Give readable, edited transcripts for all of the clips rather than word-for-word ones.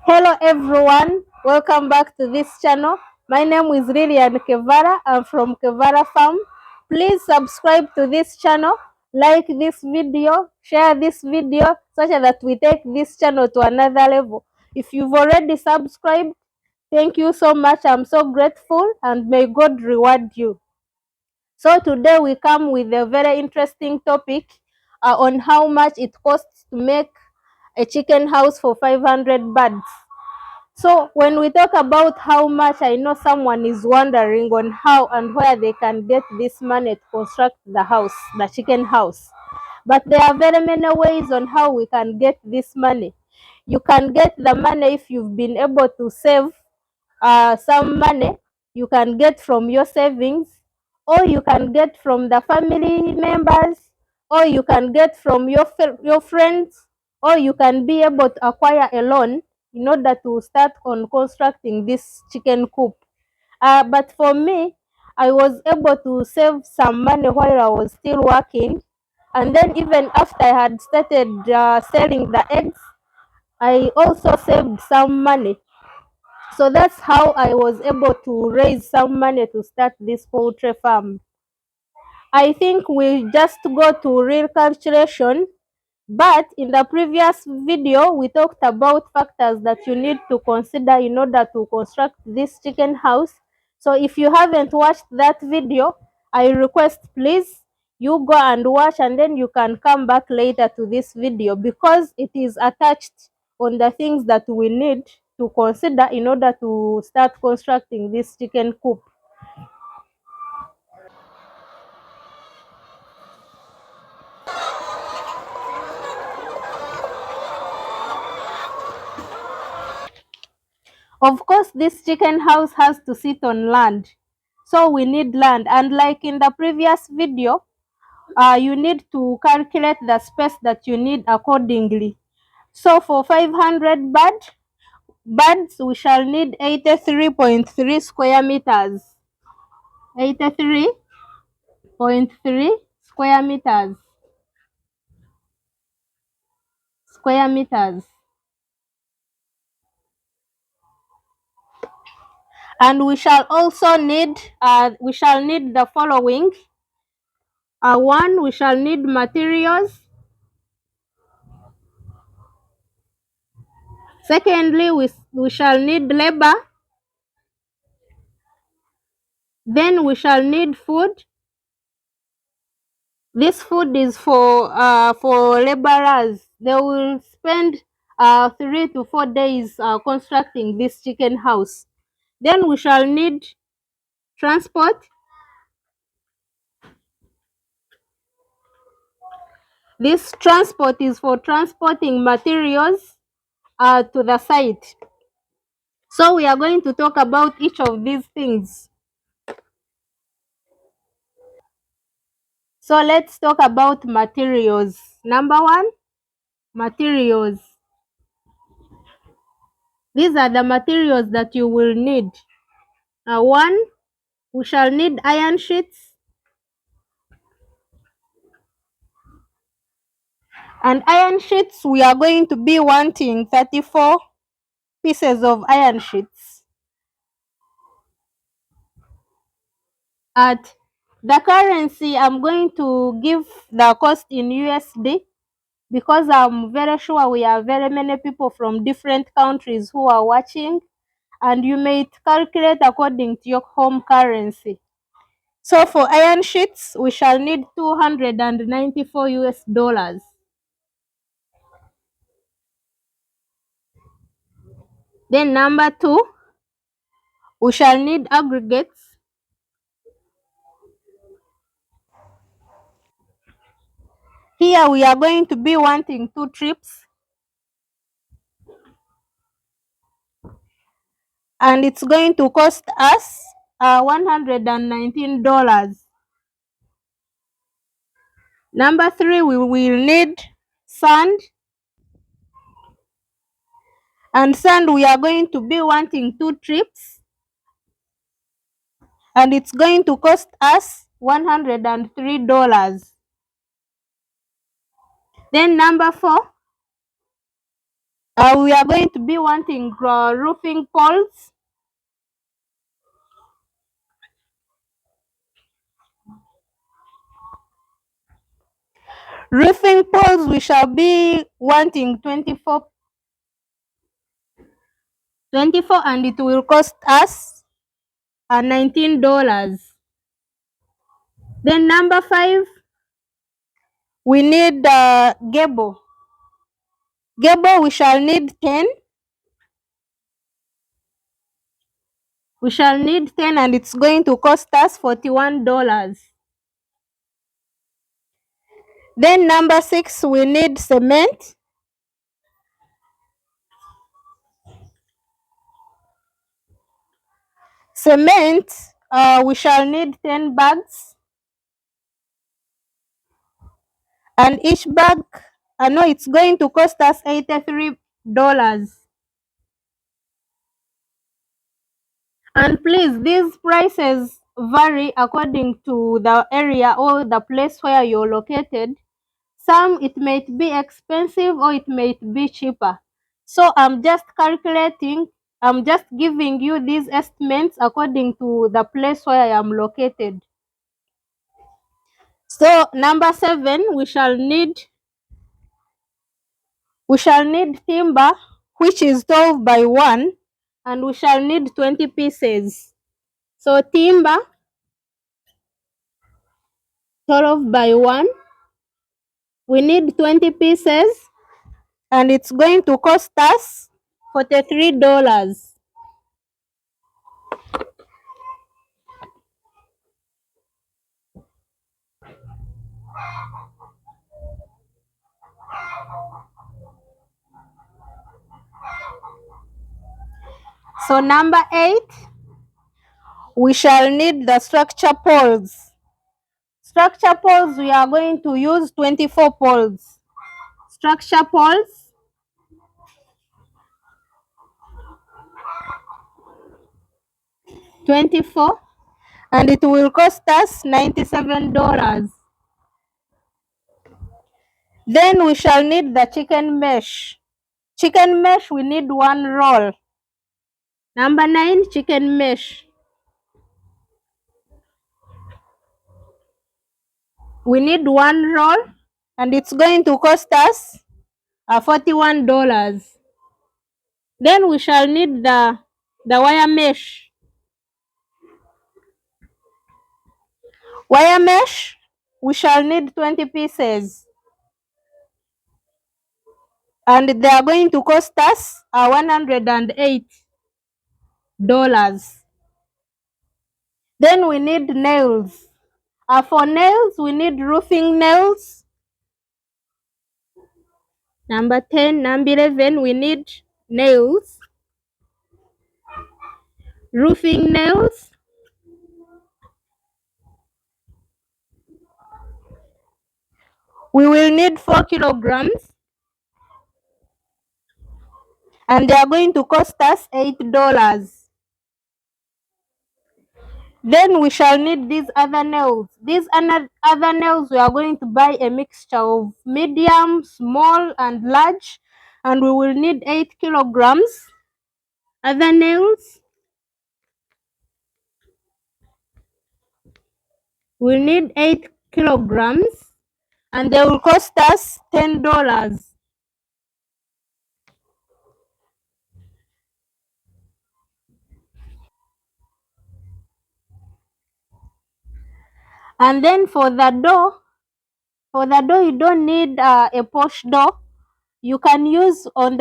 Hello everyone, welcome back to this channel. My name is Lilian Kevara. I'm from Kevara Farm. Please subscribe to this channel, like this video, share this video such that we take this channel to another level. If you've already subscribed, thank you so much. I'm so grateful and may God reward you. So today we come with a very interesting topic on how much it costs to make a chicken house for 500 birds. So when we talk about how much, I know someone is wondering on how and where they can get this money to construct the house, the chicken house. But there are very many ways on how we can get this money. You can get the money if you've been able to save some money. You can get from your savings, or you can get from the family members, or you can get from your friends, or you can be able to acquire a loan in order to start on constructing this chicken coop. But for me, I was able to save some money while I was still working, and then even after I had started selling the eggs, I also saved some money. So that's how I was able to raise some money to start this poultry farm. I think we just go to real calculation, but in the previous video, we talked about factors that you need to consider in order to construct this chicken house. So if you haven't watched that video, I request please you go and watch, and then you can come back later to this video because it is attached on the things that we need to consider in order to start constructing this chicken coop. Of course, this chicken house has to sit on land. So we need land. And like in the previous video, you need to calculate the space that you need accordingly. So for 500 birds, we shall need 83.3 square meters. 83.3 square meters. Square meters. And we shall also need the following. One, we shall need materials. Secondly, we shall need labor. Then we shall need food. This food is for laborers. They will spend 3 to 4 days constructing this chicken house. Then we shall need transport. This transport is for transporting materials to the site. So we are going to talk about each of these things. So let's talk about materials. Number one, materials. These are the materials that you will need. One, we shall need iron sheets. And iron sheets, we are going to be wanting 34 pieces of iron sheets. At the currency, I'm going to give the cost in USD because I'm very sure we have very many people from different countries who are watching, and you may calculate according to your home currency. So for iron sheets, we shall need 294 US dollars. Then number two, we shall need aggregates. Here we are going to be wanting 2 trips, and it's going to cost us $119. Number three, we will need sand, and sand we are going to be wanting 2 trips, and it's going to cost us $103. Then number four, We are going to be wanting roofing poles. Roofing poles, we shall be wanting 24, and it will cost us $19. Then number 5, we need gable. Gable, we shall need 10. We shall need 10 and it's going to cost us $41. Then number 6, we need cement. Cement, we shall need 10 bags. And each bag, I know it's going to cost us $83. And please, these prices vary according to the area or the place where you're located. Some it might be expensive or it might be cheaper. So I'm just calculating, I'm just giving you these estimates according to the place where I am located. So number 7, we shall need timber, which is 12 by 1, and we shall need 20 pieces. So timber 12 by 1, we need 20 pieces, and it's going to cost us $43. So number 8, we shall need the structure poles. Structure poles, we are going to use 24 poles. Structure poles, 24, and it will cost us $97. Then we shall need the chicken mesh. Chicken mesh, we need 1 roll. Number 9, chicken mesh. We need 1 roll, and it's going to cost us $41. Then we shall need the wire mesh. Wire mesh, we shall need 20 pieces, and they are going to cost us $108. Then we need nails. For nails, we need roofing nails. Number 10, number 11, we need nails. Roofing nails. We will need 4 kilograms, and they are going to cost us $8. Then we shall need these other nails. These other nails, we are going to buy a mixture of medium, small, and large, and we will need 8 kilograms. Other nails, we need 8 kilograms, and they will cost us $10. And then for the door, you don't need a push door. You can use from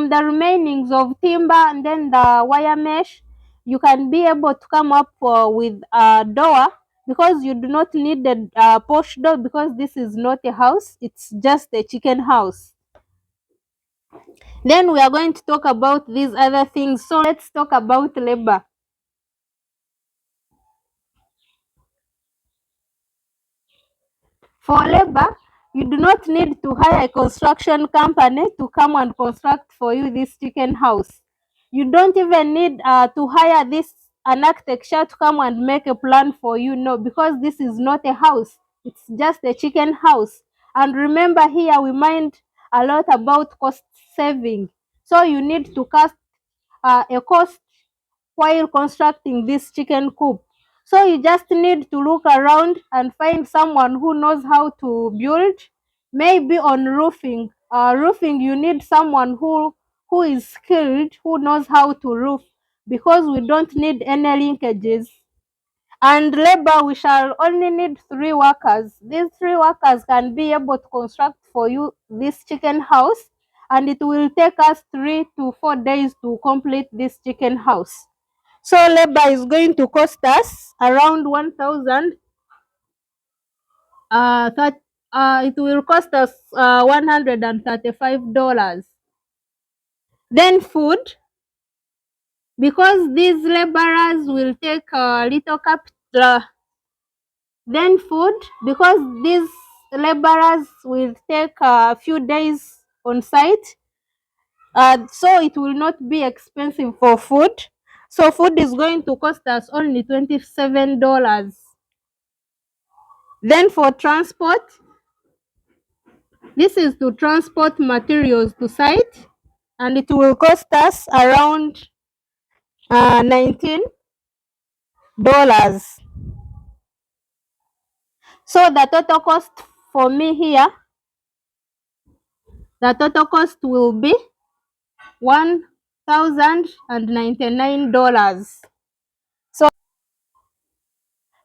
the remainings of timber and then the wire mesh. You can be able to come up with a door, because you do not need the push door, because this is not a house, it's just a chicken house. Then we are going to talk about these other things. So let's talk about labor. For labor, you do not need to hire a construction company to come and construct for you this chicken house. You don't even need to hire an architecture to come and make a plan for you. No, because this is not a house. It's just a chicken house. And remember, here we mind a lot about cost saving. So you need to cast a cost while constructing this chicken coop. So you just need to look around and find someone who knows how to build, maybe on roofing. Roofing, you need someone who is skilled, who knows how to roof, because we don't need any linkages. And labor, we shall only need 3 workers. These 3 workers can be able to construct for you this chicken house, and it will take us 3 to 4 days to complete this chicken house. So labor is going to cost us around 1,000. It will cost us $135. Then food, because these laborers will take little capital. Then food, because these laborers will take a few days on site, so it will not be expensive for food. So food is going to cost us only $27. Then for transport, this is to transport materials to site, and it will cost us around $19. So the total cost for me here, the total cost will be $1,099.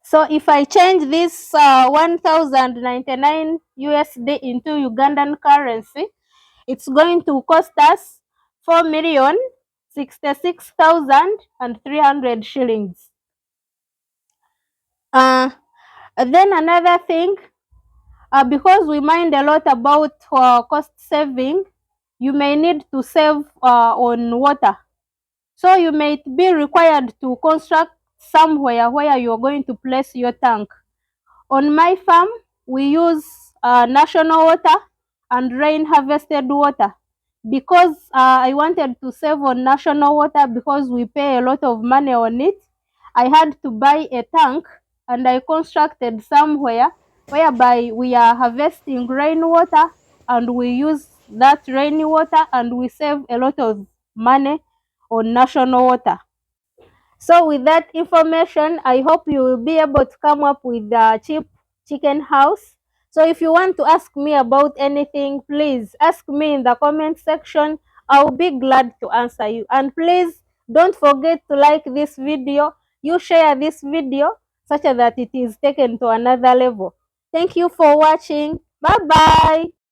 So if I change this 1,099 USD into Ugandan currency, it's going to cost us 4,066,300 shillings. Then another thing, because we mind a lot about cost saving, you may need to save on water. So you may be required to construct somewhere where you're going to place your tank. On my farm, we use national water and rain harvested water, because I wanted to save on national water because we pay a lot of money on it. I had to buy a tank, and I constructed somewhere whereby we are harvesting rainwater, and we use that rainwater and we save a lot of money on national water. So with that information, I hope you will be able to come up with a cheap chicken house. So if you want to ask me about anything, please ask me in the comment section. I'll be glad to answer you. And please don't forget to like this video. You share this video such that it is taken to another level. Thank you for watching. Bye bye.